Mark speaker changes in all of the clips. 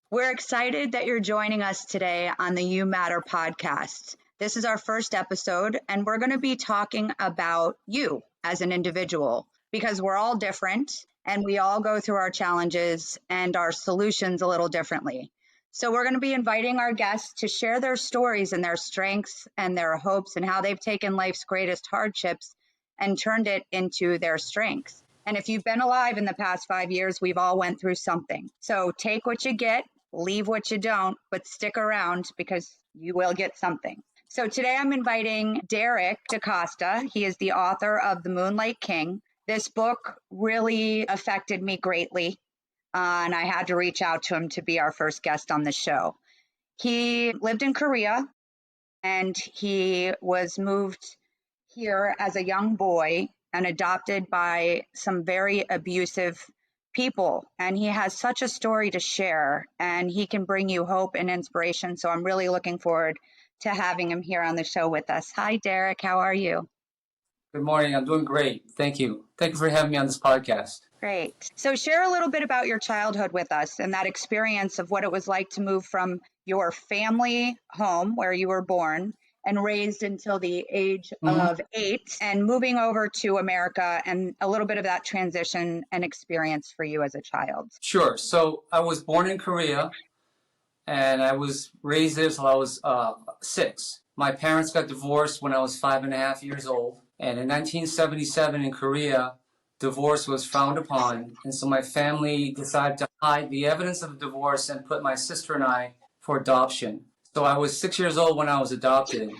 Speaker 1: We're excited that you're joining us today on the You Matter podcast. This is our first episode, and we're going to be talking about you as an individual because we're all different and we all go through our challenges and our solutions a little differently. So, we're going to be inviting our guests to share their stories and their strengths and their hopes and how they've taken life's greatest hardships and turned it into their strengths. And if you've been alive in the past 5 years, we've all went through something. So take what you get, leave what you don't, but stick around because you will get something. So today I'm inviting Derek DeCosta. He is the author of The Moonlight King. This book really affected me greatly, and I had to reach out to him to be our first guest on the show. He lived in Korea, and he was moved here as a young boy and adopted by some very abusive people. And he has such a story to share, and he can bring you hope and inspiration. So I'm really looking forward to having him here on the show with us. Hi, Derek. How are you?
Speaker 2: Good morning. I'm doing great. Thank you. Thank you for having me on this podcast.
Speaker 1: Great. So share a little bit about your childhood with us and that experience of what it was like to move from your family home where you were born and raised until the age of 8 and moving over to America, and a little bit of that transition and experience for you as a child.
Speaker 2: Sure. So I was born in Korea and I was raised there until I was 6. My parents got divorced when I was 5.5 years old. And in 1977 in Korea, divorce was frowned upon. And so my family decided to hide the evidence of the divorce and put my sister and I for adoption. So I was 6 years old when I was adopted,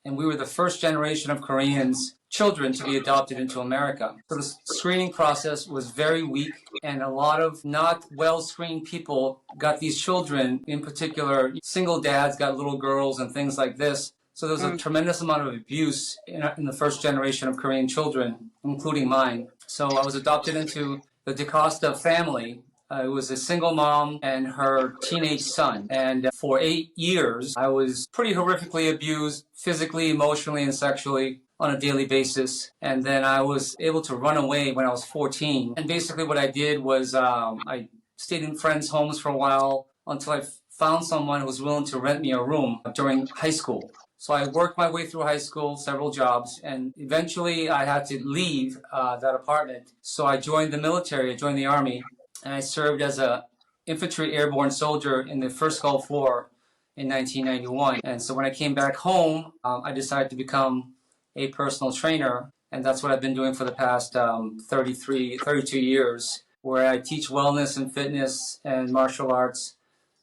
Speaker 2: and we were the first generation of Koreans, children, to be adopted into America. So the screening process was very weak, and a lot of not well-screened people got these children, in particular, single dads got little girls and things like this. So there was a tremendous amount of abuse in the first generation of Korean children, including mine. So I was adopted into the DaCosta family. It was a single mom and her teenage son. And for 8 years, I was pretty horrifically abused physically, emotionally, and sexually on a daily basis. And then I was able to run away when I was 14. And basically what I did was I stayed in friends' homes for a while until I found someone who was willing to rent me a room during high school. So I worked my way through high school, several jobs, and eventually I had to leave that apartment. So I joined the military, I joined the Army. And I served as an infantry airborne soldier in the first Gulf War in 1991. And so when I came back home, I decided to become a personal trainer. And that's what I've been doing for the past 32 years, where I teach wellness and fitness and martial arts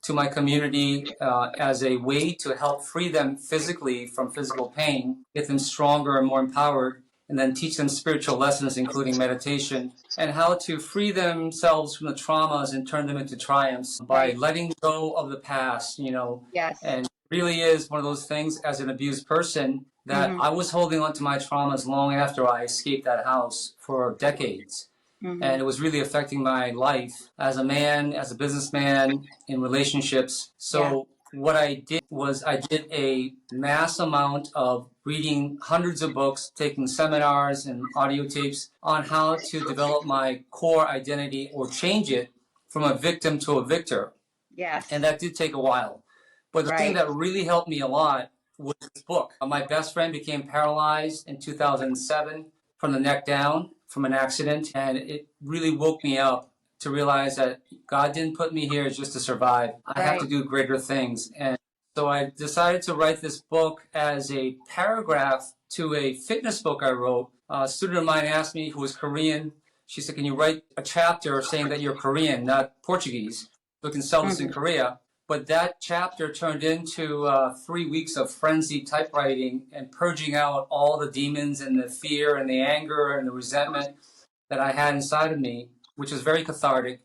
Speaker 2: to my community as a way to help free them physically from physical pain, get them stronger and more empowered, and then teach them spiritual lessons, including meditation, and how to free themselves from the traumas and turn them into triumphs by letting go of the past,
Speaker 1: Yes.
Speaker 2: And it really is one of those things as an abused person that I was holding on to my traumas long after I escaped that house for decades. And it was really affecting my life as a man, as a businessman, in relationships. So what I did was I did a mass amount of reading hundreds of books, taking seminars and audio tapes on how to develop my core identity or change it from a victim to a victor.
Speaker 1: Yes.
Speaker 2: And that did take a while. But the thing that really helped me a lot was this book. My best friend became paralyzed in 2007 from the neck down from an accident. And it really woke me up to realize that God didn't put me here just to survive. I have to do greater things. And so I decided to write this book as a paragraph to a fitness book I wrote. A student of mine asked me, who was Korean, she said, can you write a chapter saying that you're Korean, not Portuguese, so we can sell this in Korea? But that chapter turned into 3 weeks of frenzied typewriting and purging out all the demons and the fear and the anger and the resentment that I had inside of me, which was very cathartic.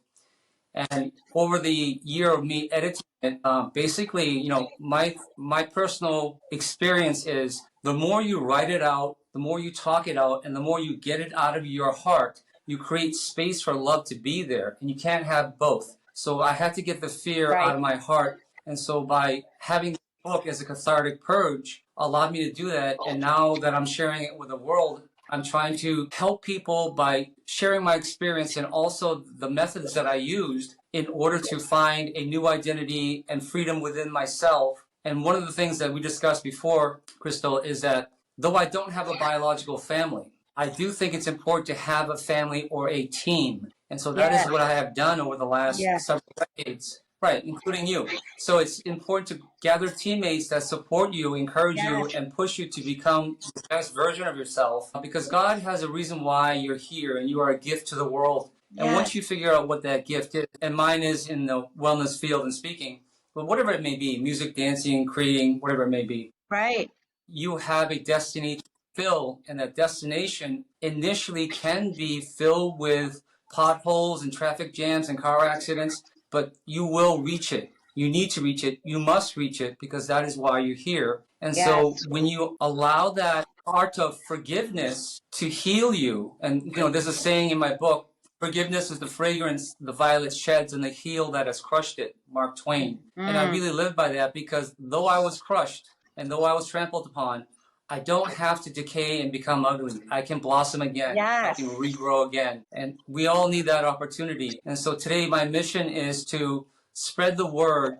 Speaker 2: And over the year of me editing it, basically, my personal experience is the more you write it out, the more you talk it out, and the more you get it out of your heart, you create space for love to be there. And you can't have both. So I had to get the fear out of my heart. And so by having the book as a cathartic purge allowed me to do that. And now that I'm sharing it with the world, I'm trying to help people by sharing my experience and also the methods that I used in order to find a new identity and freedom within myself. And one of the things that we discussed before, Crystal, is that though I don't have a biological family, I do think it's important to have a family or a team. And so that is what I have done over the last several decades, right, including you. So it's important to gather teammates that support you, encourage you, and push you to become the best version of yourself, because God has a reason why you're here and you are a gift to the world. And once you figure out what that gift is, and mine is in the wellness field and speaking, but whatever it may be, music, dancing, creating, whatever it may be,
Speaker 1: Right.
Speaker 2: you have a destiny to fill, and that destination initially can be filled with potholes and traffic jams and car accidents, but you will reach it. You need to reach it. You must reach it, because that is why you're here. And so when you allow that art of forgiveness to heal you, and there's a saying in my book, forgiveness is the fragrance the violet sheds and the heel that has crushed it, Mark Twain. And I really live by that, because though I was crushed and though I was trampled upon, I don't have to decay and become ugly. I can blossom again. I can regrow again. And we all need that opportunity. And so today my mission is to spread the word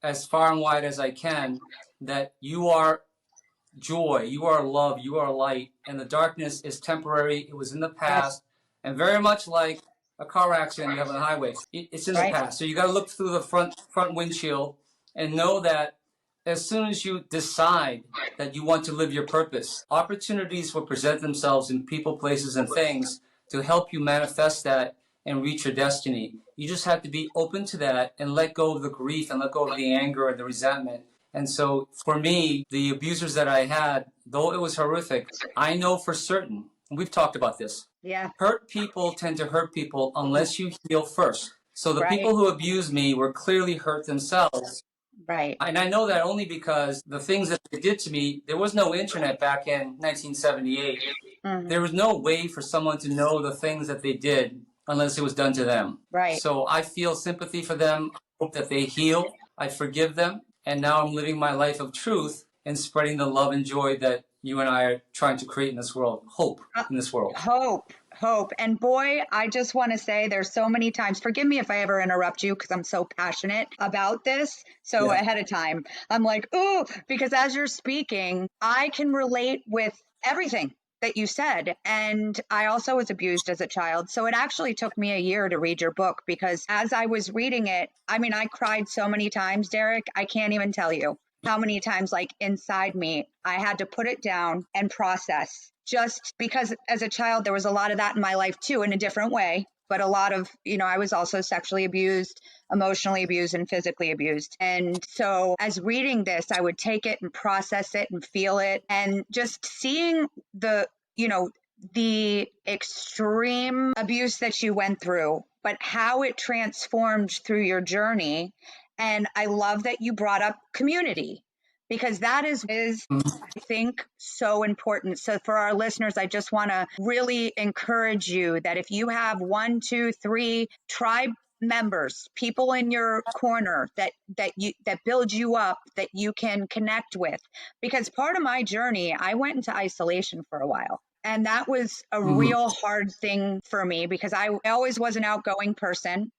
Speaker 2: as far and wide as I can that you are joy, you are love, you are light, and the darkness is temporary. It was in the past. And very much like a car accident you have on the highway, it's in the past. So you got to look through the front windshield and know that as soon as you decide that you want to live your purpose, opportunities will present themselves in people, places, and things to help you manifest that and reach your destiny. You just have to be open to that and let go of the grief and let go of the anger and the resentment. And so for me, the abusers that I had, though it was horrific, I know for certain, and we've talked about this, hurt people tend to hurt people unless you heal first. So the people who abused me were clearly hurt themselves.
Speaker 1: Right.
Speaker 2: And I know that only because the things that they did to me, there was no internet back in 1978. There was no way for someone to know the things that they did unless it was done to them.
Speaker 1: Right.
Speaker 2: So I feel sympathy for them. I hope that they heal. I forgive them. And now I'm living my life of truth and spreading the love and joy that you and I are trying to create in this world. Hope in this world.
Speaker 1: Hope. And boy, I just want to say there's so many times, forgive me if I ever interrupt you because I'm so passionate about this. So ahead of time, I'm like, ooh, because as you're speaking, I can relate with everything that you said. And I also was abused as a child. So it actually took me a year to read your book, because as I was reading it, I mean, I cried so many times, Derek, I can't even tell you how many times, like inside me, I had to put it down and process, just because as a child, there was a lot of that in my life too, in a different way. But a lot of, I was also sexually abused, emotionally abused, and physically abused. And so as reading this, I would take it and process it and feel it, and just seeing the extreme abuse that you went through, but how it transformed through your journey. And I love that you brought up community, because that is I think, so important. So for our listeners, I just want to really encourage you that if you have 1, 2, 3 tribe members, people in your corner that build you up, that you can connect with, because part of my journey, I went into isolation for a while. And that was a real hard thing for me, because I always was an outgoing person.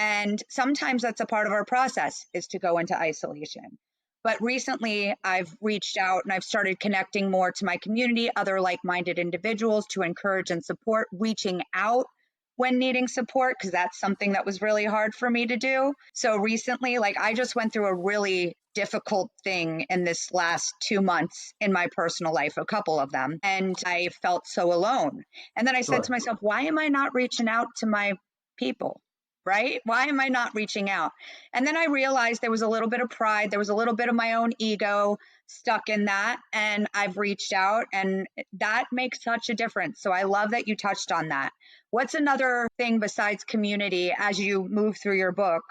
Speaker 1: And sometimes that's a part of our process, is to go into isolation. But recently I've reached out and I've started connecting more to my community, other like-minded individuals, to encourage and support, reaching out when needing support, because that's something that was really hard for me to do. So recently, I just went through a really difficult thing in this last 2 months in my personal life, a couple of them, and I felt so alone. And then I said to myself, why am I not reaching out to my people? Right? Why am I not reaching out? And then I realized there was a little bit of pride. There was a little bit of my own ego stuck in that. And I've reached out, and that makes such a difference. So I love that you touched on that. What's another thing besides community, as you move through your book,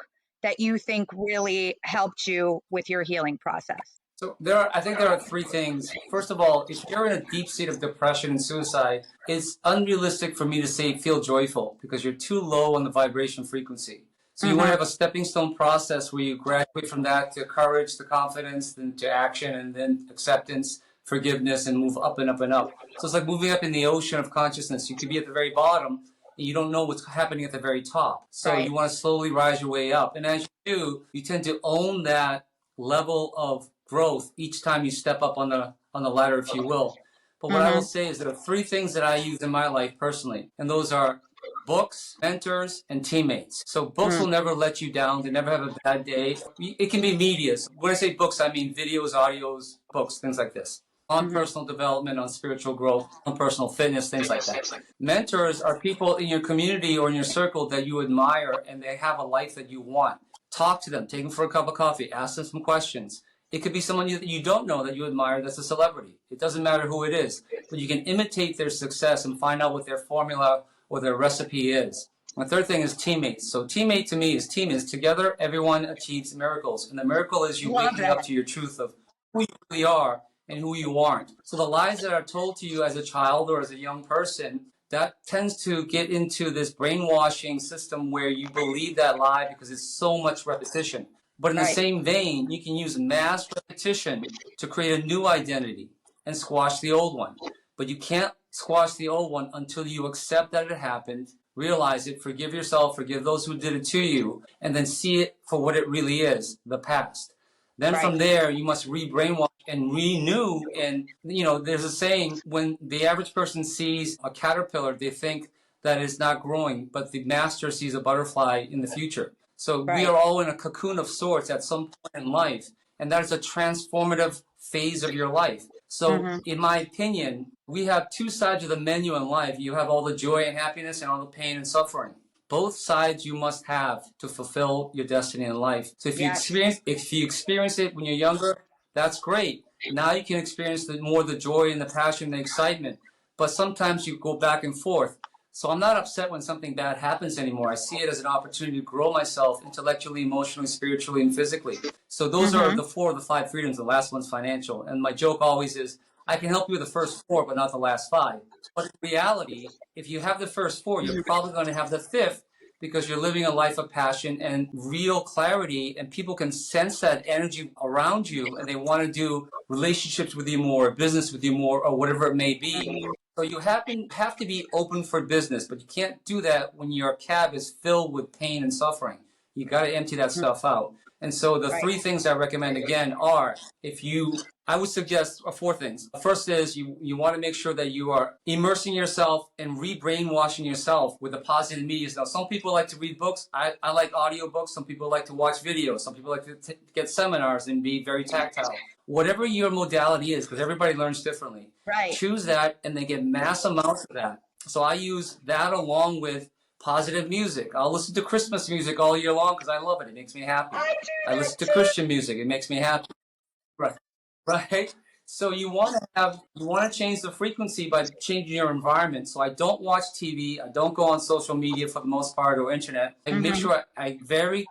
Speaker 1: that you think really helped you with your healing process?
Speaker 2: So I think there are 3 things. First of all, if you're in a deep state of depression and suicide, it's unrealistic for me to say feel joyful, because you're too low on the vibration frequency. So you want to have a stepping stone process where you graduate from that to courage, to confidence, then to action, and then acceptance, forgiveness, and move up and up and up. So it's like moving up in the ocean of consciousness. You could be at the very bottom, and you don't know what's happening at the very top. So
Speaker 1: Right.
Speaker 2: you want to slowly rise your way up. And as you do, you tend to own that level of growth each time you step up on the ladder, if you will. But what I will say is there are three things that I use in my life personally, and those are books, mentors, and teammates. So books will never let you down. They never have a bad day. It can be media. When I say books, I mean videos, audios, books, things like this. On personal development, on spiritual growth, on personal fitness, things like that. Mentors are people in your community or in your circle that you admire and they have a life that you want. Talk to them, take them for a cup of coffee, ask them some questions. It could be someone that you don't know that you admire that's a celebrity. It doesn't matter who it is, but you can imitate their success and find out what their formula or their recipe is. The third thing is teammates. So teammate to me is team is together, everyone achieves miracles. And the miracle is you waking up to your truth of who you really are and who you aren't. So the lies that are told to you as a child or as a young person, that tends to get into this brainwashing system where you believe that lie because it's so much repetition. But in the same vein, you can use mass repetition to create a new identity and squash the old one. But you can't squash the old one until you accept that it happened, realize it, forgive yourself, forgive those who did it to you, and then see it for what it really is, the past. Then from there, you must re-brainwash and renew. And, there's a saying, when the average person sees a caterpillar, they think that it's not growing, but the master sees a butterfly in the future. So we are all in a cocoon of sorts at some point in life, and that is a transformative phase of your life. So in my opinion, we have two sides of the menu in life. You have all the joy and happiness and all the pain and suffering. Both sides you must have to fulfill your destiny in life. So if you experience it when you're younger, that's great. Now you can experience more the joy and the passion and the excitement. But sometimes you go back and forth. So I'm not upset when something bad happens anymore. I see it as an opportunity to grow myself intellectually, emotionally, spiritually, and physically. So those are the 4 of the 5 freedoms. The last one's financial. And my joke always is, I can help you with the first 4, but not the last 5. But in reality, if you have the first 4, you're probably going to have the 5th because you're living a life of passion and real clarity, and people can sense that energy around you, and they want to do relationships with you more, business with you more, or whatever it may be. So you have to be open for business, but you can't do that when your cab is filled with pain and suffering. You got to empty that stuff out. And so the 3 things I recommend again are, I would suggest 4 things. The first is you want to make sure that you are immersing yourself and re-brainwashing yourself with the positive media. Now, some people like to read books. I like audio books. Some people like to watch videos. Some people like to get seminars and be very tactile. Whatever your modality is, because everybody learns differently. Choose that and then get mass amounts of that. So I use that along with positive music. I'll listen to Christmas music all year long because I love it. It makes me happy. I listen to Christian music. It makes me happy. Right. So you want to change the frequency by changing your environment. So I don't watch TV. I don't go on social media for the most part or internet. I make sure I very,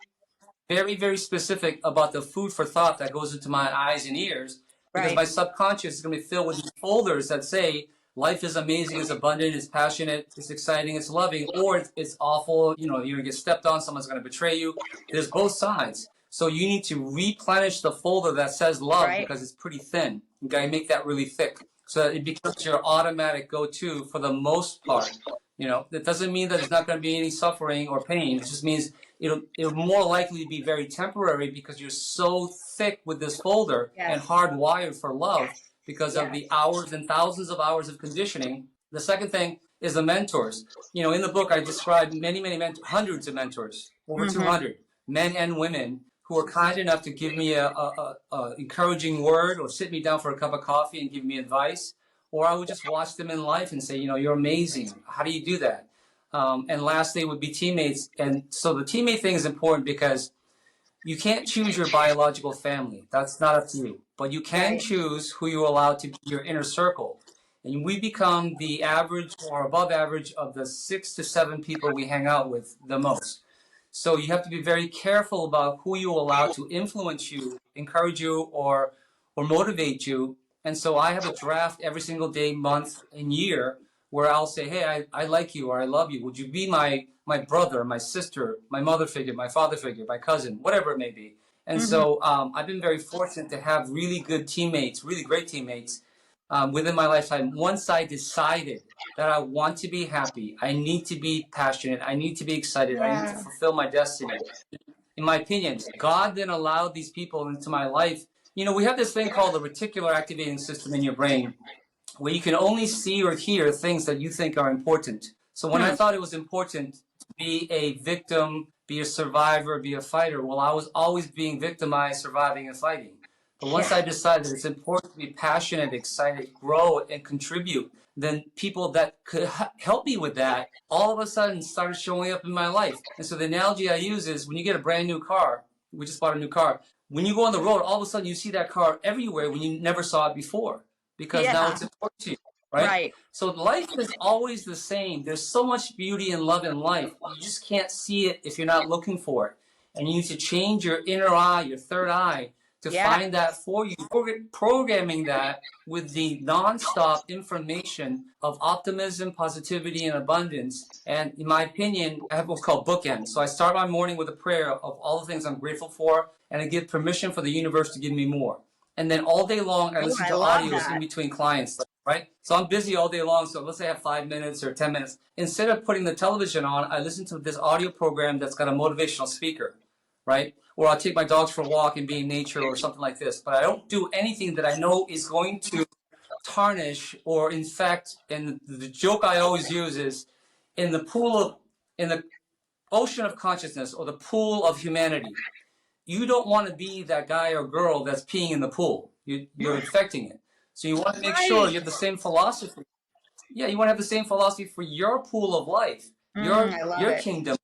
Speaker 2: very, very specific about the food for thought that goes into my eyes and ears, because my subconscious is going to be filled with these folders that say life is amazing, it's abundant, it's passionate, it's exciting, it's loving, or it's awful. You're going to get stepped on, someone's going to betray you. There's both sides. So you need to replenish the folder that says love because it's pretty thin. You got to make that really thick so that it becomes your automatic go-to for the most part. That doesn't mean that there's not going to be any suffering or pain. It just means it'll more likely be very temporary because you're so thick with this folder and hardwired for love because of the hours and thousands of hours of conditioning. The second thing is the mentors. In the book, I described many, hundreds of mentors, over 200, men and women, who are kind enough to give me a encouraging word or sit me down for a cup of coffee and give me advice. Or I would just watch them in life and say, you're amazing. How do you do that? And lastly would be teammates. And so the teammate thing is important because you can't choose your biological family. That's not up to you. But you can choose who you allow to be your inner circle. And we become the average or above average of the 6 to 7 people we hang out with the most. So you have to be very careful about who you allow to influence you, encourage you, or motivate you. And so I have a draft every single day, month, and year where I'll say, hey, I like you or I love you. Would you be my brother, my sister, my mother figure, my father figure, my cousin, whatever it may be. And so I've been very fortunate to have really good teammates, really great teammates within my lifetime, once I decided that I want to be happy, I need to be passionate, I need to be excited, I need to
Speaker 1: Yeah.
Speaker 2: fulfill my destiny. In my opinion, God then allowed these people into my life. We have this thing called the reticular activating system in your brain where you can only see or hear things that you think are important. So when I
Speaker 1: Hmm.
Speaker 2: thought it was important to be a victim, be a survivor, be a fighter, well, I was always being victimized, surviving, and fighting. But once
Speaker 1: Yeah.
Speaker 2: I decided it's important to be passionate, excited, grow, and contribute, then people that could help me with that all of a sudden started showing up in my life. And so the analogy I use is when you get a brand new car, we just bought a new car. When you go on the road, all of a sudden you see that car everywhere when you never saw it before because now
Speaker 1: Yeah.
Speaker 2: it's important to you, right?
Speaker 1: Right.
Speaker 2: So life is always the same. There's so much beauty and love in life. You just can't see it if you're not looking for it. And you need to change your inner eye, your third eye, to
Speaker 1: Yeah.
Speaker 2: find that for you, programming that with the nonstop information of optimism, positivity, and abundance. And in my opinion, I have what's called bookends. So I start my morning with a prayer of all the things I'm grateful for, and I give permission for the universe to give me more. And then all day long, I
Speaker 1: Oh,
Speaker 2: listen
Speaker 1: I
Speaker 2: to
Speaker 1: love
Speaker 2: audios in
Speaker 1: that.
Speaker 2: between clients, right? So I'm busy all day long. So let's say I have 5 minutes or 10 minutes. Instead of putting the television on, I listen to this audio program that's got a motivational speaker, right? Or I'll take my dogs for a walk and be in nature or something like this. But I don't do anything that I know is going to tarnish or infect. And the joke I always use is in the in the ocean of consciousness or the pool of humanity, you don't want to be that guy or girl that's peeing in the pool. You're infecting it. So you want to make sure
Speaker 1: Right.
Speaker 2: you have the same philosophy. Yeah, you want to have the same philosophy for your pool of life,
Speaker 1: I love
Speaker 2: your
Speaker 1: it.
Speaker 2: kingdom,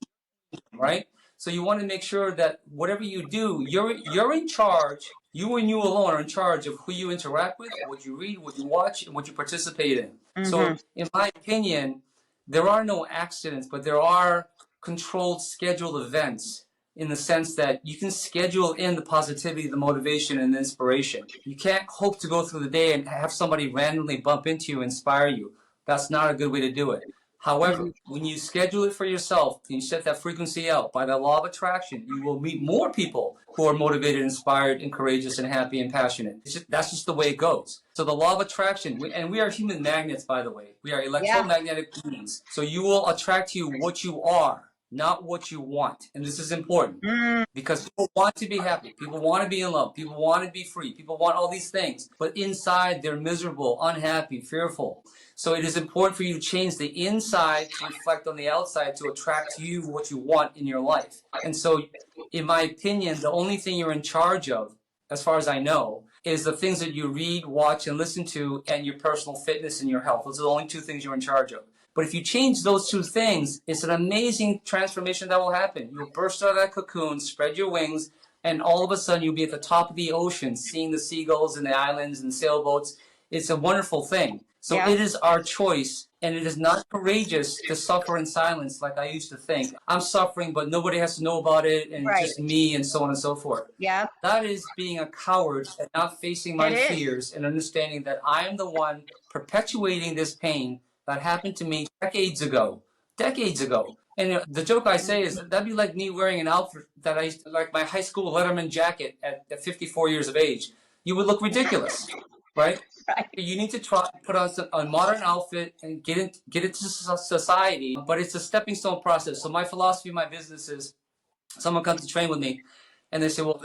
Speaker 2: right? So you want to make sure that whatever you do, you're in charge. You and you alone are in charge of who you interact with, what you read, what you watch, and what you participate in.
Speaker 1: Hmm.
Speaker 2: So, in my opinion, there are no accidents, but there are controlled, scheduled events in the sense that you can schedule in the positivity, the motivation, and the inspiration. You can't hope to go through the day and have somebody randomly bump into you, inspire you. That's not a good way to do it. However, when you schedule it for yourself and you set that frequency out by the law of attraction, you will meet more people who are motivated, inspired, and courageous, and happy and passionate. That's just the way it goes. So the law of attraction, and we are human magnets, by the way. We are
Speaker 1: Yeah.
Speaker 2: electromagnetic beings. So you will attract to you what you are, not what you want. And this is important
Speaker 1: Mm.
Speaker 2: because people want to be happy. People want to be in love. People want to be free. People want all these things. But inside, they're miserable, unhappy, fearful. So it is important for you to change the inside to reflect on the outside to attract to you what you want in your life. And so, in my opinion, the only thing you're in charge of, as far as I know, is the things that you read, watch, and listen to, and your personal fitness and your health. Those are the only two things you're in charge of. But if you change those two things, it's an amazing transformation that will happen. You'll burst out of that cocoon, spread your wings, and all of a sudden you'll be at the top of the ocean, seeing the seagulls and the islands and sailboats. It's a wonderful thing. So
Speaker 1: Yeah.
Speaker 2: it is our choice, and it is not courageous to suffer in silence like I used to think. I'm suffering, but nobody has to know about it, and
Speaker 1: Right.
Speaker 2: just me, and so on and so forth.
Speaker 1: Yeah.
Speaker 2: That is being a coward and not facing
Speaker 1: It
Speaker 2: my
Speaker 1: is.
Speaker 2: fears and understanding that I am the one perpetuating this pain that happened to me decades ago. Decades ago. And the joke I say is that'd be like me wearing an outfit that I used to, like my high school Letterman jacket at 54 years of age. You would look ridiculous, right?
Speaker 1: Right.
Speaker 2: You need to try to put on a modern outfit and get into society, but it's a stepping stone process. So my philosophy of my business is someone comes to train with me and they say, well,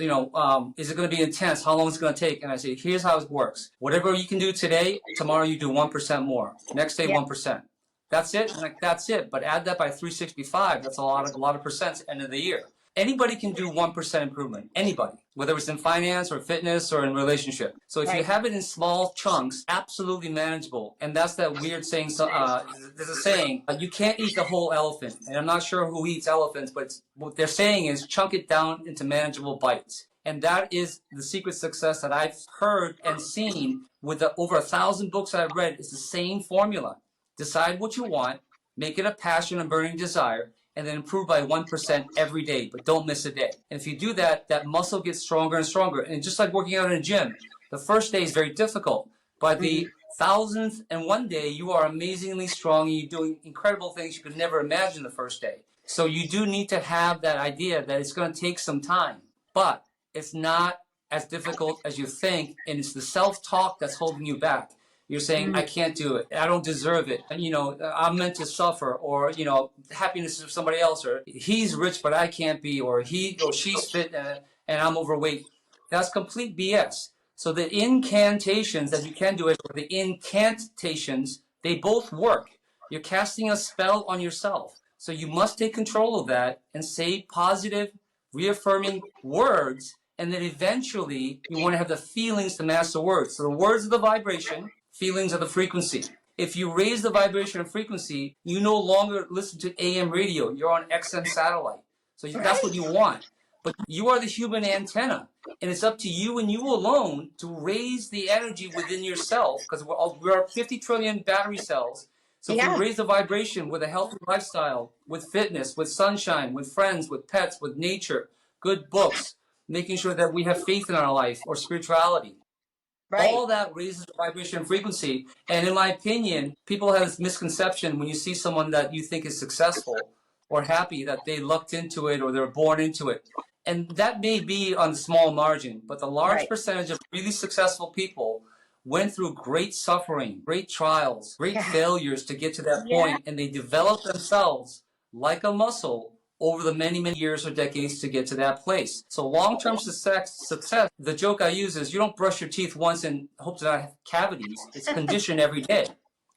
Speaker 2: is it going to be intense? How long is it going to take? And I say, here's how it works. Whatever you can do today, tomorrow you do 1% more. Next day,
Speaker 1: Yeah.
Speaker 2: 1%. That's it. I'm like, that's it. But add that by 365. That's a lot of percents at the end of the year. Anybody can do 1% improvement. Anybody, whether it's in finance or fitness or in relationship. So if you
Speaker 1: Right.
Speaker 2: have it in small chunks, absolutely manageable. And that's that weird saying. There's a saying, you can't eat the whole elephant. And I'm not sure who eats elephants, but what they're saying is chunk it down into manageable bites. And that is the secret success that I've heard and seen with the over 1,000 books I've read. It's the same formula. Decide what you want, make it a passion and burning desire, and then improve by 1% every day, but don't miss a day. And if you do that, that muscle gets stronger and stronger. And just like working out in a gym, the first day is very difficult. By
Speaker 1: Hmm.
Speaker 2: the 1,001st day, you are amazingly strong and you're doing incredible things you could never imagine the first day. So you do need to have that idea that it's going to take some time, but it's not as difficult as you think, and it's the self-talk that's holding you back. You're saying, I can't do it. I don't deserve it. You know, I'm meant to suffer, or, you know, happiness is for somebody else, or he's rich, but I can't be, or he or she's fit and I'm overweight. That's complete BS. So the incantations that you can do it, or the incantations, they both work. You're casting a spell on yourself. So you must take control of that and say positive, reaffirming words, and then eventually you want to have the feelings to match the words. So the words are the vibration, feelings are the frequency. If you raise the vibration and frequency, you no longer listen to AM radio. You're on XM satellite. So that's what you want. But you are the human antenna. And it's up to you and you alone to raise the energy within yourself, because we're 50 trillion battery cells. So if we raise the vibration with a healthy lifestyle, with fitness, with sunshine, with friends, with pets, with nature, good books, making sure that we have faith in our life or spirituality, all that raises the vibration and frequency. And in my opinion, people have this misconception when you see someone that you think is successful or happy that they lucked into it or they're born into it. And that may be on the small margin, but the large percentage of really successful people went through great suffering, great trials, great failures to get to that point, and they developed themselves like a muscle over the many, many years or decades to get to that place. So long-term success, the joke I use is you don't brush your teeth once and hope to not have cavities. It's conditioned every day,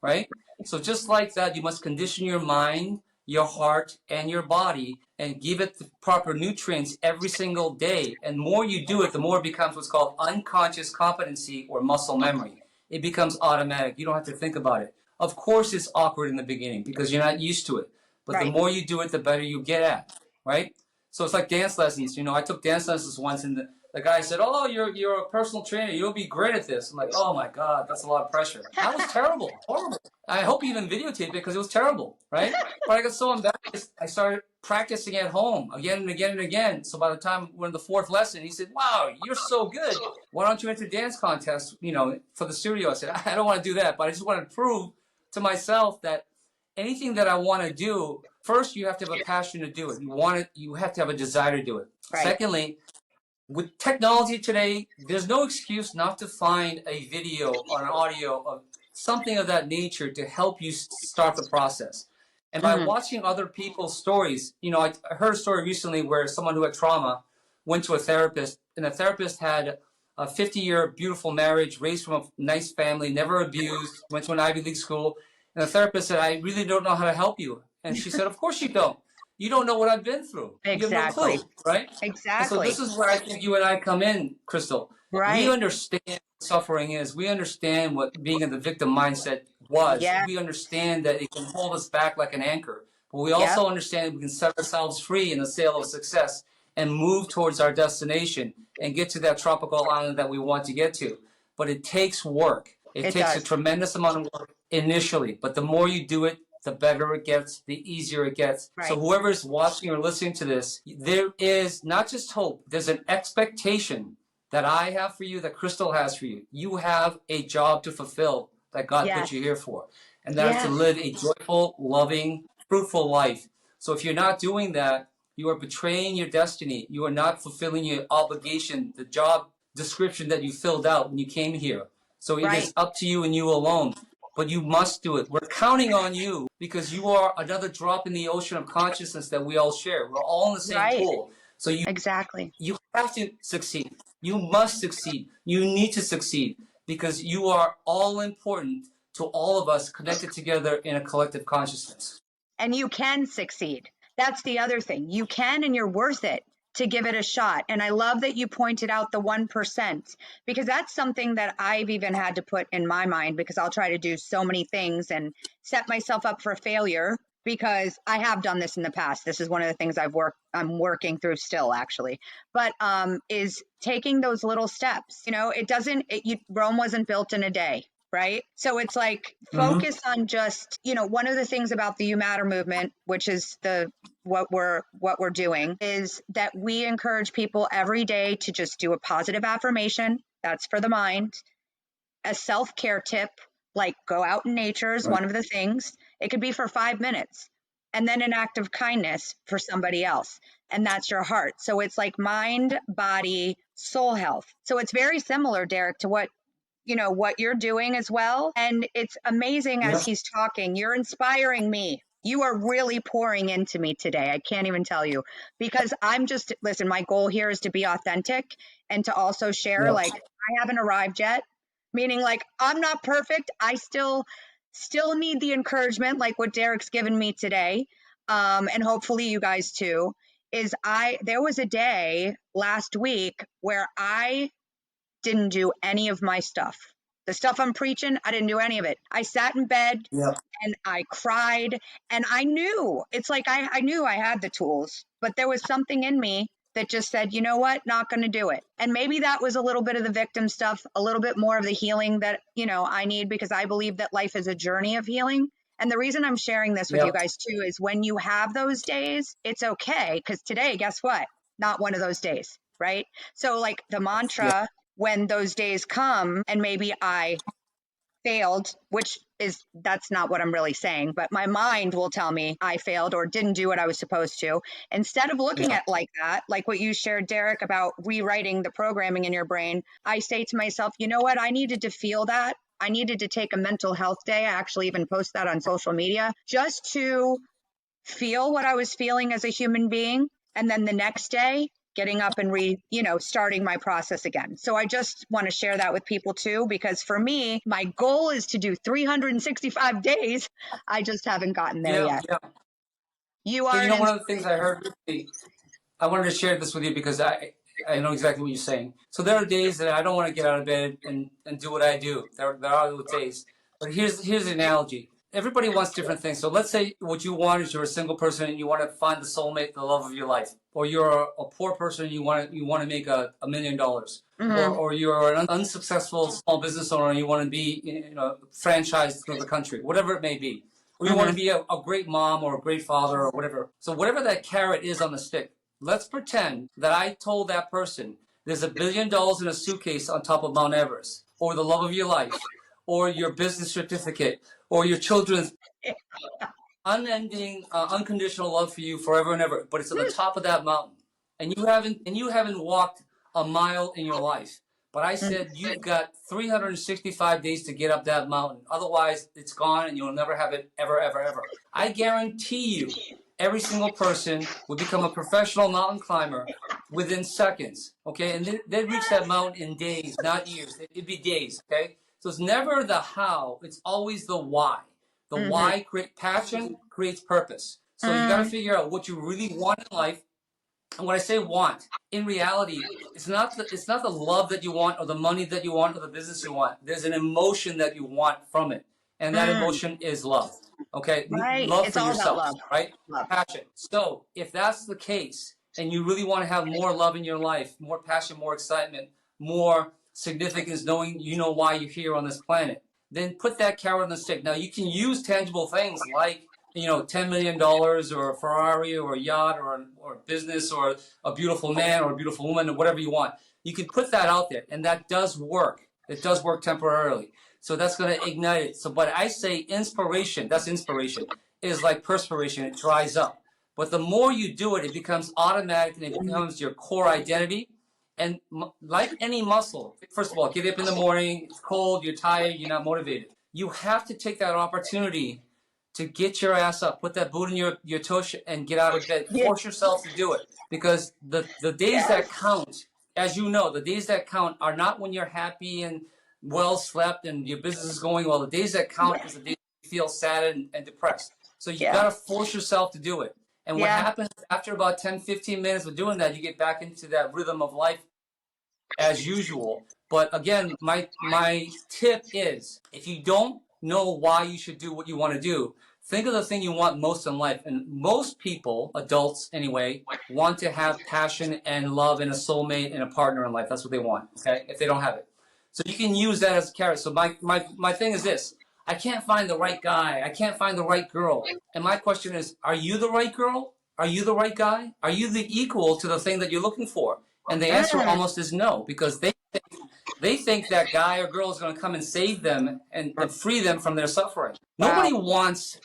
Speaker 2: right? So just like that, you must condition your mind, your heart, and your body, and give it the proper nutrients every single day. And the more you do it, the more it becomes what's called unconscious competency or muscle memory. It becomes automatic. You don't have to think about it. Of course, it's awkward in the beginning because you're not used to it. But the more you do it, the better you get at, right? So it's like dance lessons. You know, I took dance lessons once, and the guy said, "Oh, you're a personal trainer. You'll be great at this." I'm like, "Oh my God, that's a lot of pressure." That was terrible, horrible. I hope you even videotaped it because it was terrible, right? But I got so embarrassed, I started practicing at home again and again and again. So by the time we're in the fourth lesson, he said, "Wow, you're so good. Why don't you enter dance contests, you know, for the studio?" I said, "I don't want to do that, but I just want to prove to myself that anything that I want to do, first you have to have a passion to do it. You want it, you have to have a desire to do it. Secondly, with technology today, there's no excuse not to find a video or an audio of something of that nature to help you start the process. And by watching other people's stories, you know, I heard a story recently where someone who had trauma went to a therapist, and the therapist had a 50-year beautiful marriage, raised from a nice family, never abused, went to an Ivy League school. And the therapist said, "I really don't know how to help you." And she said, "Of course you don't. You don't know what I've been through. You have no clue, right?" And so this is where I think you and I come in, Crystal. We understand what suffering is. We understand what being in the victim mindset was. We understand that it can hold us back like an anchor. But we also understand we can set ourselves free in the sail of success and move towards our destination and get to that tropical island that we want to get to. But it takes work. It takes a tremendous amount of work initially, but the more you do it, the better it gets, the easier it gets. So whoever's watching or listening to this, there is not just hope, there's an expectation that I have for you, that Crystal has for you. You have a job to fulfill that God put you here for. And that is to live a joyful, loving, fruitful life. So if you're not doing that, you are betraying your destiny. You are not fulfilling your obligation, the job description that you filled out when you came here. So it is up to you and you alone. But you must do it. We're counting on you because you are another drop in the ocean of consciousness that we all share. We're all in the same pool. So you have to succeed. You must succeed. You need to succeed because you are all important to all of us connected together in a collective consciousness.
Speaker 1: And you can succeed. That's the other thing. You can, and you're worth it to give it a shot. And I love that you pointed out the 1%, because that's something that I've even had to put in my mind, because I'll try to do so many things and set myself up for failure, because I have done this in the past. This is one of the things I'm working through still, actually, but is taking those little steps. You know, Rome wasn't built in a day. Right. So it's like focus on just, you know, one of the things about the You Matter movement, which is what we're doing, is that we encourage people every day to just do a positive affirmation. That's for the mind. A self-care tip, like go out in nature is one of the things. It could be for 5 minutes, and then an act of kindness for somebody else. And that's your heart. So it's like mind, body, soul health. So it's very similar, Derek, to what what you're doing as well. And it's amazing as
Speaker 2: Yep.
Speaker 1: he's talking. You're inspiring me. You are really pouring into me today. I can't even tell you, because listen, my goal here is to be authentic and to also share,
Speaker 2: Yep.
Speaker 1: like, I haven't arrived yet, meaning like I'm not perfect. I still need the encouragement, like what Derek's given me today. And hopefully you guys too, there was a day last week where I didn't do any of my stuff. The stuff I'm preaching, I didn't do any of it. I sat in bed
Speaker 2: Yep.
Speaker 1: and I cried, and I knew, it's like I knew I had the tools, but there was something in me that just said, you know what, not going to do it. And maybe that was a little bit of the victim stuff, a little bit more of the healing that, I need, because I believe that life is a journey of healing. And the reason I'm sharing this with you
Speaker 2: Yep.
Speaker 1: guys too is when you have those days, it's okay. Because today, guess what? Not one of those days, right? So, like the
Speaker 2: Yep.
Speaker 1: mantra, when those days come and maybe I failed, that's not what I'm really saying, but my mind will tell me I failed or didn't do what I was supposed to. Instead of looking
Speaker 2: Yep.
Speaker 1: at like that, like what you shared, Derek, about rewriting the programming in your brain, I say to myself, you know what? I needed to feel that. I needed to take a mental health day. I actually even post that on social media just to feel what I was feeling as a human being. And then the next day, getting up and starting my process again. So I just want to share that with people too, because for me, my goal is to do 365 days. I just haven't gotten there
Speaker 2: Yeah.
Speaker 1: yet.
Speaker 2: Yeah.
Speaker 1: You
Speaker 2: So
Speaker 1: are an
Speaker 2: one of the things I heard, I wanted to share this with you because I know exactly what you're saying. So there are days that I don't want to get out of bed and do what I do. There are those days. But here's the analogy. Everybody wants different things. So let's say what you want is you're a single person and you want to find the soulmate, the love of your life. Or you're a poor person and you want to make $1 million. Or you're an unsuccessful small business owner and you want to be franchised through the country, whatever it may be. Or you want to be a great mom or a great father or whatever. So whatever that carrot is on the stick, let's pretend that I told that person there's $1 billion in a suitcase on top of Mount Everest, or the love of your life, or your business certificate, or your children's unending, unconditional love for you forever and ever. But it's at the top of that mountain, and you haven't walked a mile in your life. But I said you've got 365 days to get up that mountain. Otherwise, it's gone, and you'll never have it ever, ever, ever. I guarantee you, every single person would become a professional mountain climber within seconds. Okay, and they'd reach that mountain in days, not years. It'd be days. Okay, so it's never the how; it's always the why. The why passion creates purpose. So you got to figure out what you really want in life. And when I say want, in reality, it's not the love that you want or the money that you want or the business you want. There's an emotion that you want from it, and that emotion is love. Okay,
Speaker 1: right.
Speaker 2: love
Speaker 1: It's
Speaker 2: for
Speaker 1: all about
Speaker 2: yourself,
Speaker 1: love.
Speaker 2: right?
Speaker 1: Love.
Speaker 2: Passion. So if that's the case, and you really want to have more love in your life, more passion, more excitement, more significance, knowing you know why you're here on this planet, then put that carrot on the stick. Now you can use tangible things like $10 million or a Ferrari or a yacht or a business or a beautiful man or a beautiful woman or whatever you want. You can put that out there, and that does work. It does work temporarily. So that's going to ignite it. So, but I say inspiration, that's inspiration, is like perspiration. It dries up. But the more you do it, it becomes automatic and it becomes your core identity. And like any muscle, first of all, get up in the morning, it's cold, you're tired, you're not motivated. You have to take that opportunity to get your ass up, put that boot in your tush and get out of bed. Force yourself to do it. Because the days that count, as you know, the days that count are not when you're happy and well slept and your business is going well. The days that count is the days you feel sad and depressed. So you got to force yourself to do it. And what happens after about 10, 15 minutes of doing that, you get back into that rhythm of life as usual. But again, my tip is if you don't know why you should do what you want to do, think of the thing you want most in life. And most people, adults anyway, want to have passion and love and a soulmate and a partner in life. That's what they want, okay, if they don't have it. So you can use that as a carrot. So my thing is this. I can't find the right guy. I can't find the right girl. And my question is, are you the right girl? Are you the right guy? Are you the equal to the thing that you're looking for? And the answer almost is no, because they think that guy or girl is going to come and save them and free them from their suffering. Nobody wants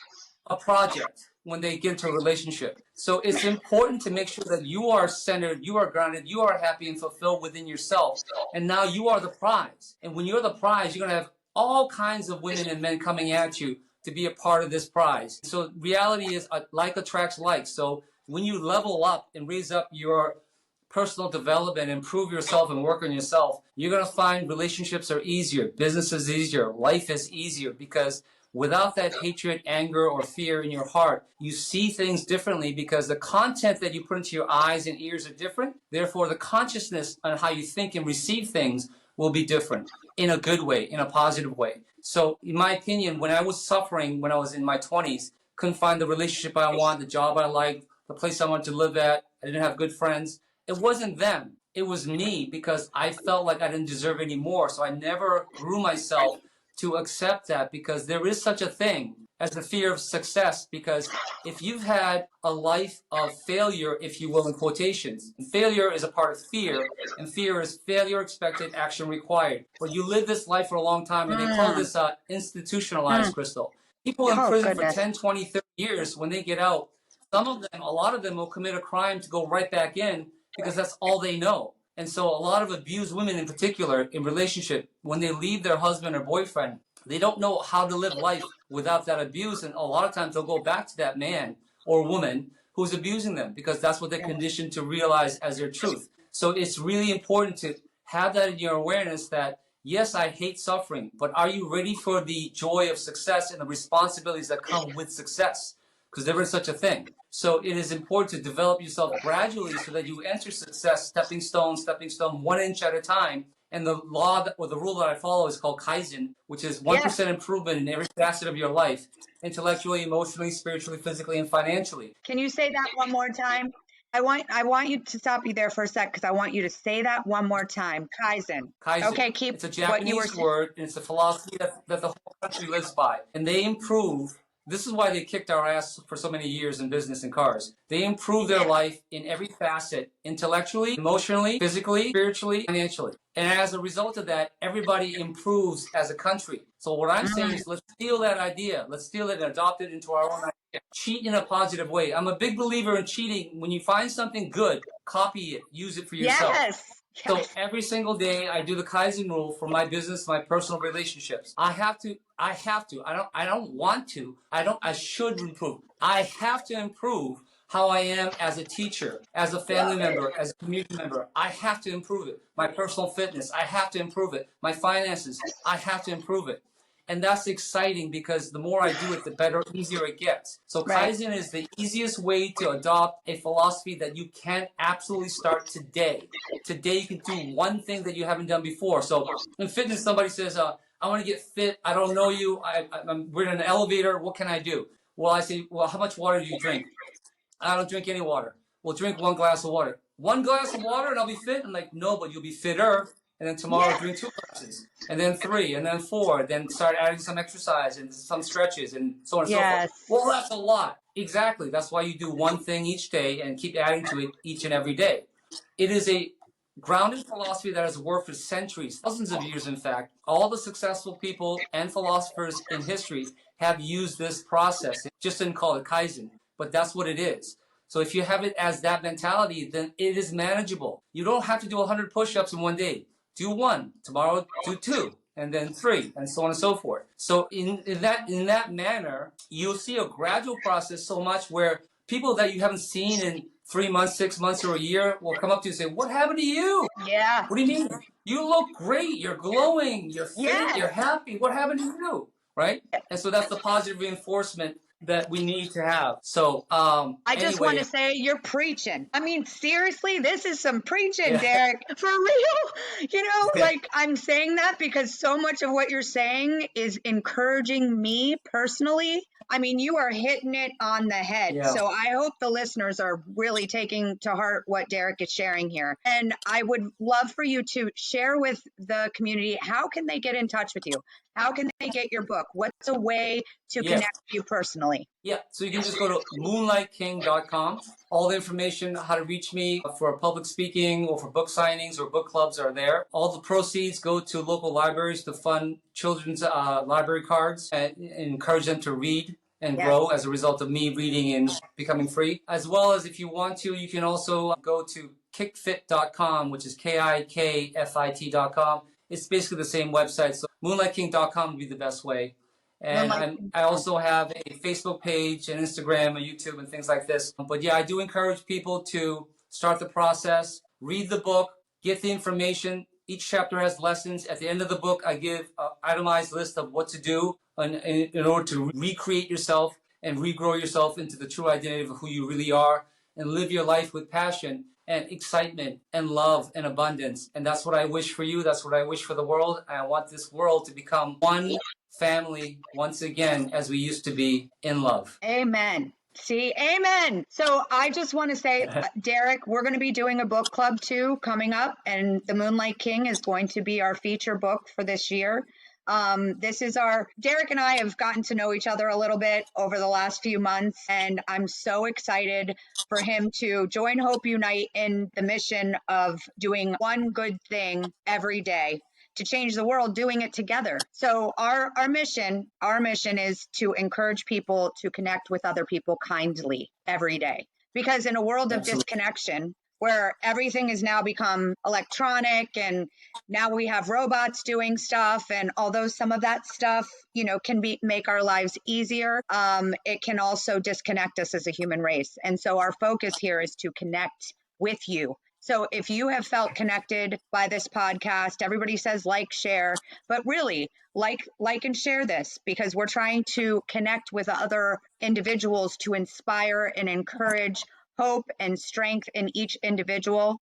Speaker 2: a project. when they get into a relationship. So it's important to make sure that you are centered, you are grounded, you are happy and fulfilled within yourself. And now you are the prize. And when you're the prize, you're going to have all kinds of women and men coming at you to be a part of this prize. So reality is like attracts like. So when you level up and raise up your personal development, improve yourself and work on yourself, you're going to find relationships are easier, business is easier, life is easier, because without that hatred, anger, or fear in your heart, you see things differently because the content that you put into your eyes and ears are different. Therefore, the consciousness on how you think and receive things will be different in a good way, in a positive way. So in my opinion, when I was suffering, when I was in my 20s, couldn't find the relationship I want, the job I liked, the place I wanted to live at, I didn't have good friends. It wasn't them. It was me, because I felt like I didn't deserve any more. So I never grew myself to accept that, because there is such a thing as the fear of success. Because if you've had a life of failure, if you will, in quotations, failure is a part of fear, and fear is failure expected, action required. But you live this life for a long time, and they call this institutionalized, Crystal. People in prison for 10, 20, 30 years, when they get out, some of them, a lot of them will commit a crime to go right back in, because that's all they know. And so a lot of abused women in particular in relationship, when they leave their husband or boyfriend, they don't know how to live life without that abuse. And a lot of times they'll go back to that man or woman who's abusing them, because that's what they're conditioned to realize as their truth. So it's really important to have that in your awareness that, yes, I hate suffering, but are you ready for the joy of success and the responsibilities that come with success? Because there is such a thing. So it is important to develop yourself gradually so that you enter success stepping stone, 1 inch at a time. And the law or the rule that I follow is called Kaizen, which is 1% improvement in every facet of your life, intellectually, emotionally, spiritually, physically, and financially.
Speaker 1: Can you say that one more time? I want you to stop you there for a sec, because I want you to say that one more time. Kaizen.
Speaker 2: Kaizen.
Speaker 1: Okay, keep
Speaker 2: it's a
Speaker 1: what you were
Speaker 2: Japanese word, and it's a philosophy that the whole country lives by. And they improve. This is why they kicked our ass for so many years in business and cars. They improve their life in every facet, intellectually, emotionally, physically, spiritually, financially. And as a result of that, everybody improves as a country. So what I'm saying is, let's steal that idea. Let's steal it and adopt it into our own idea. Cheat in a positive way. I'm a big believer in cheating. When you find something good, copy it, use it for yourself.
Speaker 1: Yes.
Speaker 2: So every single day I do the Kaizen rule for my business, my personal relationships. I have to. I don't want to. I should improve. I have to improve how I am as a teacher, as a family member, as a community member. I have to improve it. My personal fitness, I have to improve it. My finances, I have to improve it. And that's exciting, because the more I do it, the better, easier it gets. So Kaizen is the easiest way to adopt a philosophy that you can absolutely start today. Today you can do one thing that you haven't done before. So in fitness, somebody says, I want to get fit. I don't know you. We're in an elevator. What can I do? Well, I say, well, how much water do you drink? I don't drink any water. Well, drink 1 glass of water. 1 glass of water and I'll be fit? I'm like, no, but you'll be fitter. And then tomorrow drink 2 glasses, and then 3, and then 4, then start adding some exercise and some stretches and so on and so forth. Well, that's a lot. Exactly. That's why you do one thing each day and keep adding to it each and every day. It is a grounded philosophy that has worked for centuries, thousands of years, in fact. All the successful people and philosophers in history have used this process. It just didn't call it Kaizen, but that's what it is. So if you have it as that mentality, then it is manageable. You don't have to do 100 push-ups in one day. Do 1, tomorrow do 2, and then 3, and so on and so forth. So in that manner, you'll see a gradual process so much where people that you haven't seen in 3 months, 6 months, or a year will come up to you and say, what happened to you?
Speaker 1: Yeah.
Speaker 2: What do you mean? You look great. You're glowing. You're fit. You're happy. What happened to you? Right? And so that's the positive reinforcement that we need to have. So
Speaker 1: I just want to say, you're preaching. I mean, seriously, this is some preaching, Derek. For real. You know, like, I'm saying that because so much of what you're saying is encouraging me personally. I mean, you are hitting it on the head. So I hope the listeners are really taking to heart what Derek is sharing here. And I would love for you to share with the community, how can they get in touch with you? How can they get your book? What's a way to connect with you personally? Yeah, so you can just go to moonlightking.com. All the information, how to reach me for public speaking or for book signings or book clubs are there. All the proceeds go to local libraries to fund children's library cards and encourage them to read
Speaker 2: and
Speaker 1: Yes.
Speaker 2: grow as a result of me reading and becoming free. As well as if you want to, you can also go to kickfit.com, which is KIKFIT.com. It's basically the same website. So moonlightking.com would be the best way. And
Speaker 1: Moonlight.
Speaker 2: I also have a Facebook page and Instagram and YouTube and things like this. But yeah, I do encourage people to start the process, read the book, get the information. Each chapter has lessons. At the end of the book, I give an itemized list of what to do in order to recreate yourself and regrow yourself into the true identity of who you really are and live your life with passion and excitement and love and abundance. And that's what I wish for you. That's what I wish for the world. And I want this world to become one family once again as we used to be in love.
Speaker 1: Amen. See, amen. So I just want to say, Derek, we're going to be doing a book club too coming up, and The Moonlight King is going to be our feature book for this year. Derek and I have gotten to know each other a little bit over the last few months, and I'm so excited for him to join Hope Unite in the mission of doing one good thing every day to change the world, doing it together. So our mission is to encourage people to connect with other people kindly every day. Because in a world of disconnection, where everything has now become electronic and now we have robots doing stuff, and although some of that stuff, can make our lives easier, it can also disconnect us as a human race. And so our focus here is to connect with you. So if you have felt connected by this podcast, everybody says like, share, but really like and share this, because we're trying to connect with other individuals to inspire and encourage hope and strength in each individual.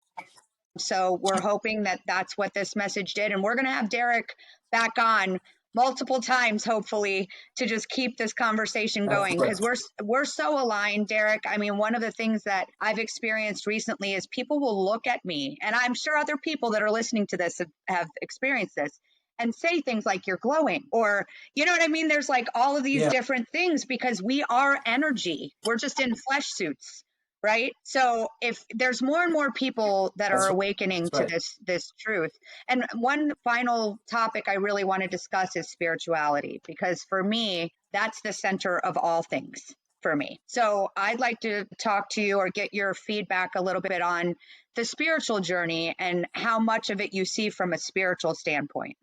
Speaker 1: So we're hoping that that's what this message did. And we're going to have Derek back on multiple times, hopefully, to just keep this conversation going, because we're so aligned, Derek. I mean, one of the things that I've experienced recently is people will look at me, and I'm sure other people that are listening to this have experienced this, and say things like, you're glowing, or, you know what I mean? There's like all of these different things, because we are energy. We're just in flesh suits. Right. So if there's more and more people that are awakening to this truth. And one final topic I really want to discuss is spirituality, because for me, that's the center of all things for me. So I'd like to talk to you or get your feedback a little bit on the spiritual journey and how much of it you see from a spiritual standpoint.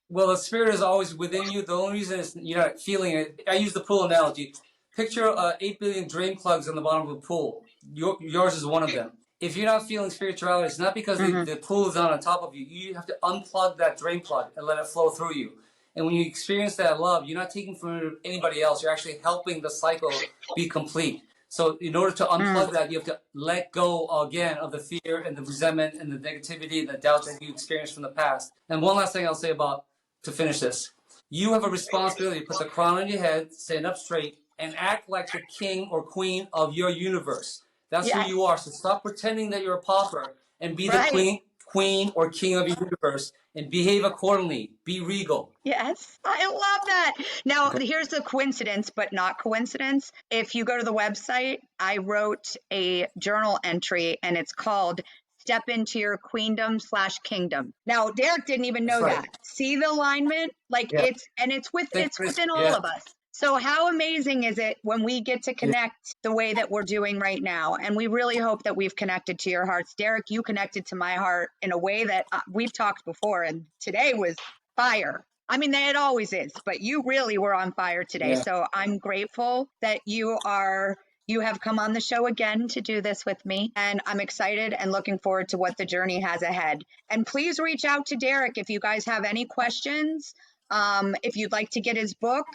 Speaker 2: Well, the spirit is always within you. The only reason is you're not feeling it. I use the pool analogy. Picture 8 billion drain plugs on the bottom of a pool. Yours is one of them. If you're not feeling spirituality, it's not because the pool is on top of you. You have to unplug that drain plug and let it flow through you. And when you experience that love, you're not taking from anybody else. You're actually helping the cycle be complete. So in order to unplug that, you have to let go again of the fear and the resentment and the negativity and the doubt that you experienced from the past. And one last thing I'll say to finish this. You have a responsibility to put the crown on your head, stand up straight, and act like the king or queen of your universe. That's who you are. So stop pretending that you're a pauper and be the queen or king of your universe and behave accordingly. Be regal.
Speaker 1: Yes, I love that. Now, here's the coincidence, but not coincidence. If you go to the website, I wrote a journal entry, and it's called Step into Your Queendom/Kingdom. Now, Derek didn't even know that. See the alignment? Like it's within all of us. So how amazing is it when we get to connect the way that we're doing right now? And we really hope that we've connected to your hearts. Derek, you connected to my heart in a way that we've talked before, and today was fire. I mean, it always is, but you really were on fire today. So I'm grateful that you have come on the show again to do this with me. And I'm excited and looking forward to what the journey has ahead. And please reach out to Derek if you guys have any questions. If you'd like to get his book,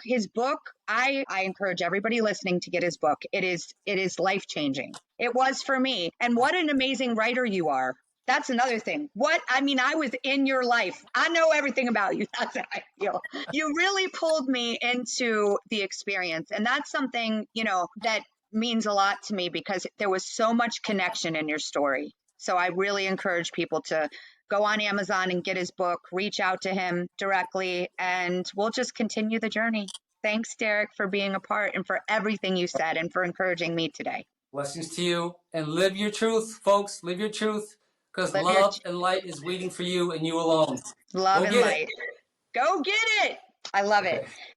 Speaker 1: I encourage everybody listening to get his book. It is life-changing. It was for me. And what an amazing writer you are. That's another thing. I was in your life. I know everything about you. That's how I feel. You really pulled me into the experience. And that's something, that means a lot to me, because there was so much connection in your story. So I really encourage people to go on Amazon and get his book, reach out to him directly, and we'll just continue the journey. Thanks, Derek, for being a part and for everything you said and for encouraging me today.
Speaker 2: Blessings to you, and live your truth, folks. Live your truth, because love and light is waiting for you and you alone.
Speaker 1: Love and light. Go get it. I love it.